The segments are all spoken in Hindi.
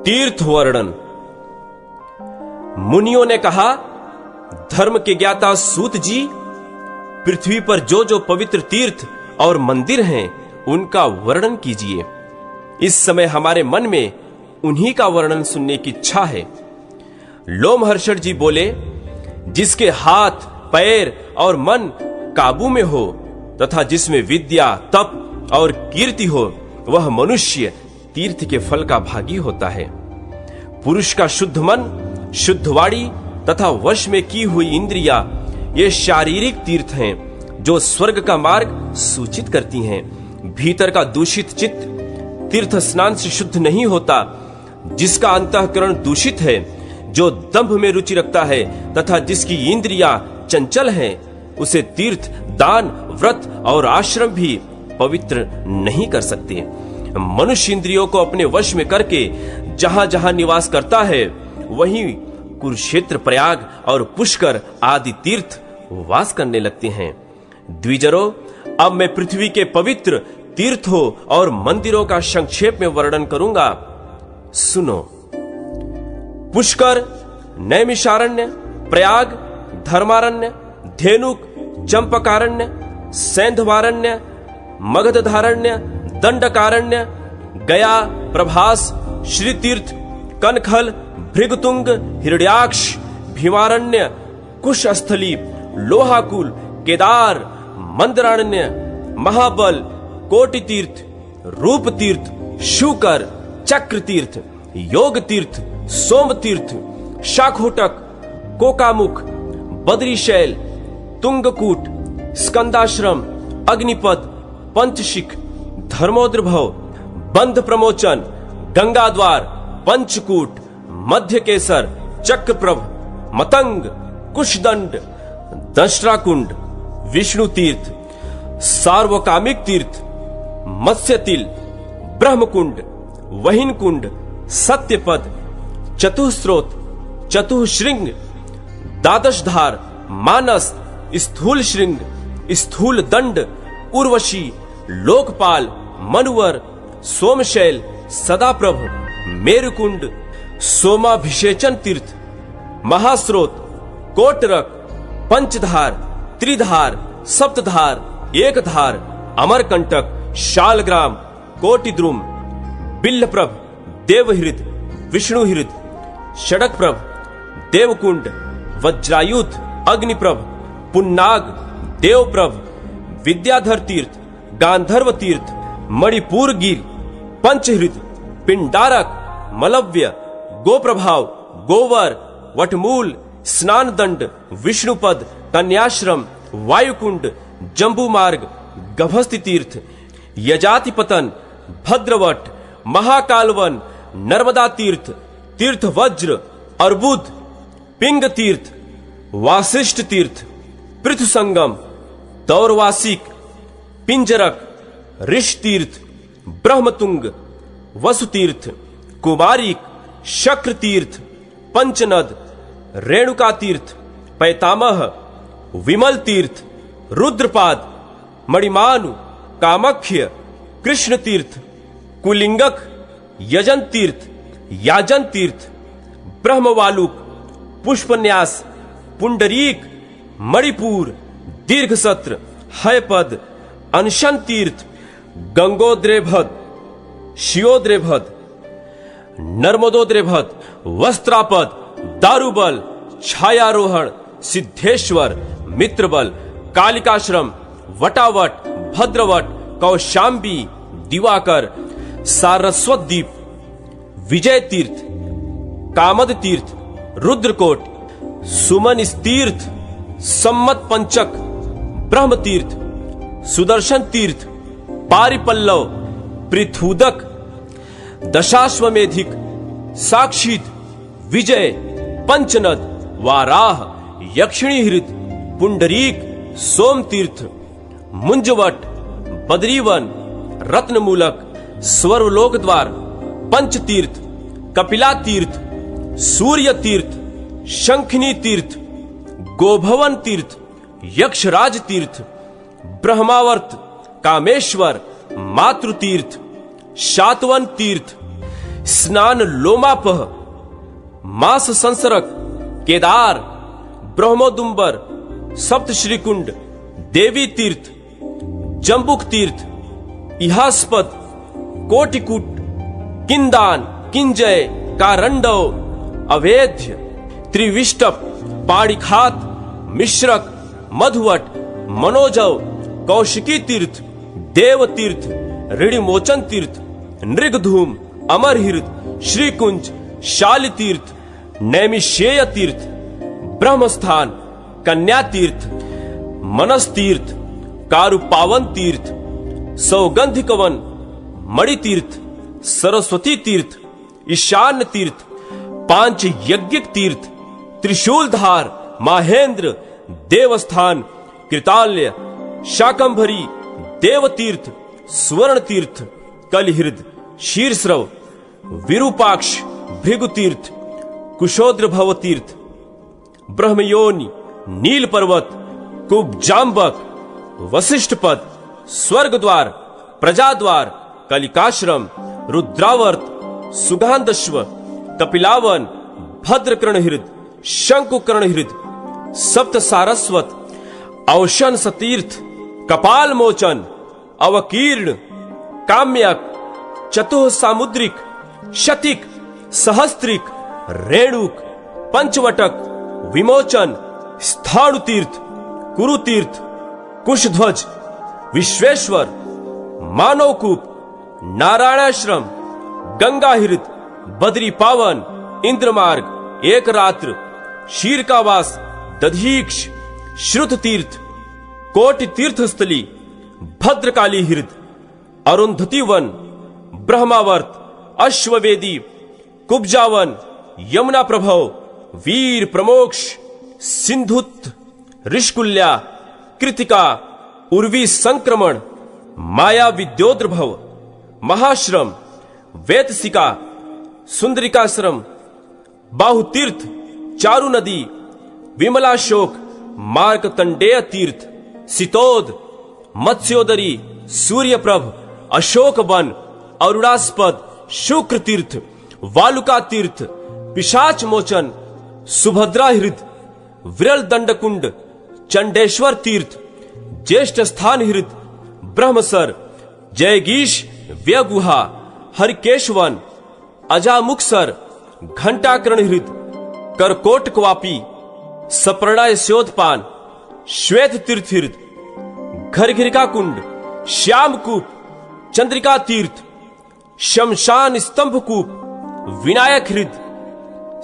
तीर्थ वर्णन। मुनियों ने कहा, धर्म के ज्ञाता सूत जी, पृथ्वी पर जो जो पवित्र तीर्थ और मंदिर हैं उनका वर्णन कीजिए। इस समय हमारे मन में उन्हीं का वर्णन सुनने की इच्छा है। लोमहर्षण जी बोले, जिसके हाथ, पैर और मन काबू में हो तथा जिसमें विद्या, तप और कीर्ति हो, वह मनुष्य तीर्थ के फल का भागी होता है। पुरुष का शुद्ध मन, शुद्ध वाणी तथा वश में की हुई इंद्रियां, ये शारीरिक तीर्थ हैं जो स्वर्ग का मार्ग सूचित करती हैं। भीतर का दूषित चित्त तीर्थ स्नान से शुद्ध नहीं होता। जिसका अंतःकरण दूषित है, जो दंभ में रुचि रखता है तथा जिसकी इंद्रियां चंचल हैं, उसे तीर्थ, दान, व्रत और आश्रम भी पवित्र नहीं कर सकते। मनुष्य इंद्रियों को अपने वश में करके जहां जहां निवास करता है, वहीं कुरुक्षेत्र, प्रयाग और पुष्कर आदि तीर्थ वास करने लगते हैं। द्विजरों, अब मैं पृथ्वी के पवित्र तीर्थों और मंदिरों का संक्षेप में वर्णन करूंगा, सुनो। पुष्कर, नैमिषारण्य, प्रयाग, धर्मारण्य, धेनुक, चंपकारण्य, सैंधवारण्य, मगधधारण्य, दंडकारण्य, गया, प्रभास, श्रीतीर्थ, कनखल, भृगतुंग, हिरण्याक्ष, भीमारण्य, कुशस्थली, लोहाकुल, केदार, मंदरारण्य, महाबल, कोटि तीर्थ, रूप तीर्थ, शूकर, चक्र तीर्थ, योग तीर्थ, सोम तीर्थ, शाखोटक, कोकामुख, बद्रीशैल, तुंगकूट, स्कंदाश्रम, अग्निपद, पंचशिख, धर्मोद्रभव, बंध प्रमोचन, गंगाद्वार, पंचकूट, मध्य केसर, चक्रप्रभ, मतंग, कुशदंड, दंष्ट्राकुंड, विष्णु तीर्थ, सार्वकामिक तीर्थ, मत्स्यतिल, ब्रह्मकुंड, वहिनकुंड, सत्यपद, चतुस्रोत, चतुश्रृंग, द्वादशधार, मानस, स्थूल श्रृंग, स्थूल दंड, उर्वशी, लोकपाल, मनुवर, सोमशैल, सदाप्रभ, मेरुकुंड, सोमाभिषेचन तीर्थ, महास्रोत, कोटरक, पंचधार, त्रिधार, सप्तधार, एकधार, अमरकंटक, शालग्राम, कोटिद्रुम, बिल्लप्रभ, देवहृद, विष्णुहृद, षडकप्रभ, देवकुंड, वज्रायुध, अग्निप्रभ, पुन्नाग, देवप्रभ, विद्याधर तीर्थ, गांधर्व तीर्थ, मणिपुर गिर, पंचहृद, पिंडारक, मलव्य, गोप्रभाव, गोवर, वटमूल, स्नान दंड, विष्णुपद, कन्याश्रम, वायुकुंड, जंबू मार्ग, गभस्ति तीर्थ, यजाति पतन, भद्रवट, महाकालवन, नर्मदा तीर्थ, तीर्थ वज्र, अर्बुद, पिंग तीर्थ, वासिष्ठ तीर्थ, पृथु संगम, दौरवासिक, पिंजरक, ऋष तीर्थ, ब्रह्मतुंग, वसुतीर्थ, कुमारिक, शक्र तीर्थ, पंचनद, रेणुका तीर्थ, पैतामह, विमल तीर्थ, रुद्रपाद, मणिमानु, कामख्य, कृष्ण तीर्थ, कुलिंगक, यजन तीर्थ, याजन तीर्थ, ब्रह्मवालुक, पुष्पन्यास, पुंडरीक, मणिपुर, दीर्घसत्र, हयपद, अनशन तीर्थ, गंगोद्रेभद, शियोद्रेभद, नर्मदोद्रेभद, वस्त्रापद, दारुबल, छायारोहण, सिद्धेश्वर, मित्रबल, कालिकाश्रम, वटावट, भद्रवट, कौशाम्बी, दिवाकर, सारस्वत द्वीप, विजय तीर्थ, कामद तीर्थ, रुद्रकोट, सुमन तीर्थ, सम्मत पंचक, ब्रह्म तीर्थ, सुदर्शन तीर्थ, पारिपल्लव, पृथुदक, दशाश्वमेधिक, साक्षित, विजय, पंचनद, वाराह, यक्षिणी हृद, पुंडरीक, सोम तीर्थ, मुंजवट, बद्रीवन, रत्नमूलक, स्वर्वलोक द्वार, पंच तीर्थ, कपिला तीर्थ, सूर्य तीर्थ, शंखनी तीर्थ, गोभवन तीर्थ, यक्षराज तीर्थ, ब्रह्मावर्त, कामेश्वर, मातृतीर्थ, शातवन तीर्थ, स्नान लोमापह, मास संसरक, केदार, ब्रह्मोदुम्बर, सप्त श्रीकुंड, देवी तीर्थ, जम्बुक तीर्थ, इहास्पद, कोटिकूट, किंदान, किंजय, कारंडव, अवेद्य, त्रिविष्टप, पाणिखात, मिश्रक, मधुवट, मनोजव, कौशिकी तीर्थ, देव तीर्थ, ऋणिमोचन तीर्थ, नृगधूम, अमरहीर्द, श्रीकुंज, शाली तीर्थ, नैमिषेय तीर्थ, ब्रह्मस्थान, कन्या तीर्थ, मनस तीर्थ, कारुपावन तीर्थ, सौगंधिकवन, मणि तीर्थ, सरस्वती तीर्थ, ईशान्य तीर्थ, पांच यज्ञिक तीर्थ, त्रिशूलधार, माहेंद्र, देवस्थान, कृताल्य, शाकंभरी, देवतीर्थ, स्वर्ण तीर्थ, कलहृद, शीर्षरव, विरूपाक्ष, भृगुतीर्थ, कुशोद्र भव तीर्थ, ब्रह्मयोनि, नील पर्वत, कुब्जाम्बक, वशिष्ठ पद, स्वर्ग द्वार, प्रजाद्वार, कलिकाश्रम, रुद्रावर्त, सुगांधश्व, कपिलावन, भद्रकर्णहृद, शंकुकर्णहृद, सप्त सारस्वत, औशन सतीर्थ, कपाल मोचन, अवकीर्ण, काम्यक, चतुः सामुद्रिक, शतिक, सहस्त्रिक, रेणुक, पंचवटक, विमोचन, स्थाणु तीर्थ, कुरुतीर्थ, कुशध्वज, विश्वेश्वर, मानवकूप, नारायणाश्रम, गंगाहृद, बद्री पावन, इंद्रमार्ग, एक रात्र, शीरकावास, दधीक्ष, श्रुत तीर्थ, कोटि तीर्थस्थली, भद्रकाली हृद, अरुंधति वन, ब्रह्मावर्त, अश्ववेदी, कुब्जावन, यमुना प्रभव, वीर प्रमोक्ष, सिंधुत, ऋषकुल्या, कृतिका, उर्वी संक्रमण, माया विद्योद्रभव, महाश्रम, वेतसिका, सुंदरिकाश्रम, बाहुतीर्थ, चारु नदी, विमलाशोक, मार्कतंडेय तीर्थ, सितोद, मत्स्योदरी, सूर्यप्रभ, अशोक वन, अरुणास्पद, शुक्र तीर्थ, वालुका तीर्थ, पिशाच मोचन, सुभद्रा हृद, विरल दंडकुंड, चंडेश्वर तीर्थ, ज्येष्ठ स्थान हृद, ब्रह्मसर, जयगीश, व्यगुहा, हरिकेशवन, अजामुक्सर, घंटाकर्ण हृद, करकोट क्वापी, सपर्णा स्योदपान, श्वेत तीर्थ हृद, घरघिरिका कुंड, श्यामकूप, चंद्रिका तीर्थ, शमशान स्तंभ कूप, विनायक हृद,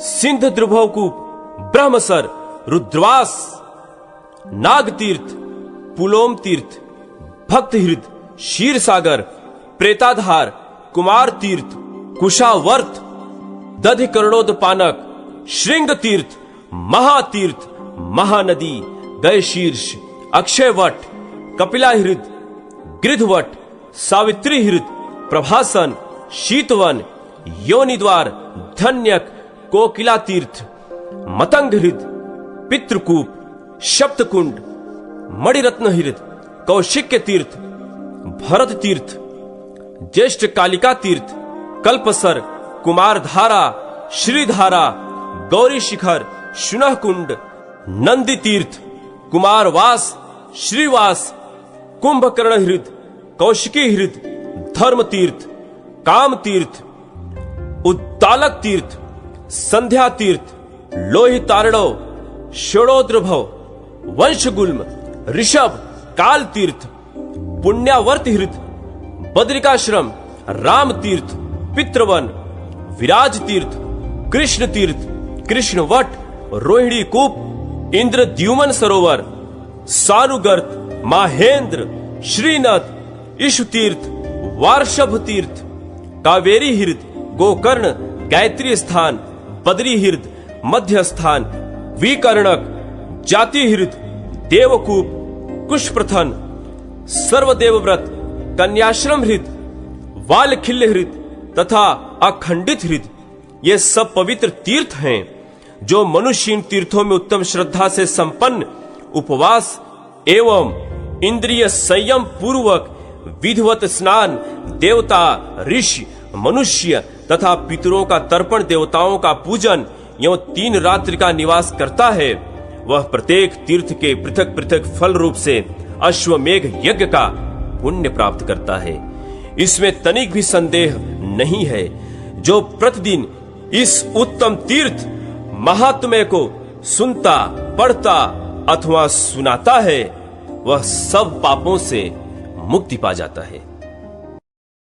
सिंध द्रुभव कूप, ब्रह्मसर, रुद्रवास, नाग तीर्थ, पुलोम तीर्थ, भक्त हृद, क्षीर सागर, प्रेताधार, कुमार तीर्थ, कुशावर्त, दधि करणोदपानक, श्रृंग तीर्थ, महातीर्थ, महानदी, गय शीर्ष, अक्षयवट, कपिला हृद, गृधवट, सावित्री हृद, प्रभासन, शीतवन, योनिद्वार, धन्यक, कोकिला तीर्थ, मतंग हृद, पितृकूप, सप्तकुंड, मणिरत्न हृद, कौशिक्य तीर्थ, भरत तीर्थ, ज्येष्ठ कालिका तीर्थ, कल्पसर, कुमारधारा, श्रीधारा, गौरी शिखर, शुनह कुंड, नंदी तीर्थ, कुमारवास, श्रीवास, कुंभकर्ण हृद, कौशिकी हृद, धर्म तीर्थ, काम तीर्थ, उद्दालक तीर्थ, संध्या तीर्थ, लोहितारणव, षडोद्रभव, वंशगुल्म, ऋषभ, काल तीर्थ, पुण्यावर्त हृद, बद्रिकाश्रम, राम तीर्थ, पितृवन, विराज तीर्थ, कृष्ण तीर्थ, कृष्णवट, रोहिणी कूप, इंद्रद्युमन सरोवर, सारुगर्त, माहेंद्र, श्रीनाथ, ईशु तीर्थ, वार्षभ तीर्थ, कावेरी हृद, गोकर्ण, गायत्री स्थान, बद्री हृद, मध्य स्थान, विकर्णक, जाति हृद, देवकूप, कुशप्रथन, सर्वदेवव्रत, कन्याश्रम हृद, वालखिल्य हृद तथा अखंडित हृद, ये सब पवित्र तीर्थ हैं जो मनुष्य इन तीर्थों में उत्तम श्रद्धा से संपन्न उपवास एवं इंद्रिय संयम पूर्वक विधिवत स्नान देवता, ऋषि, मनुष्य तथा पितरों का तर्पण, देवताओं का पूजन एवं 3 रात्रि का निवास करता है, वह प्रत्येक तीर्थ के पृथक पृथक फल रूप से अश्वमेघ यज्ञ का पुण्य प्राप्त करता है। इसमें तनिक भी संदेह नहीं है। जो प्रतिदिन इस उत्तम तीर्थ महात्म्य को सुनता, पढ़ता अथवा सुनाता है, वह सब पापों से मुक्ति पा जाता है।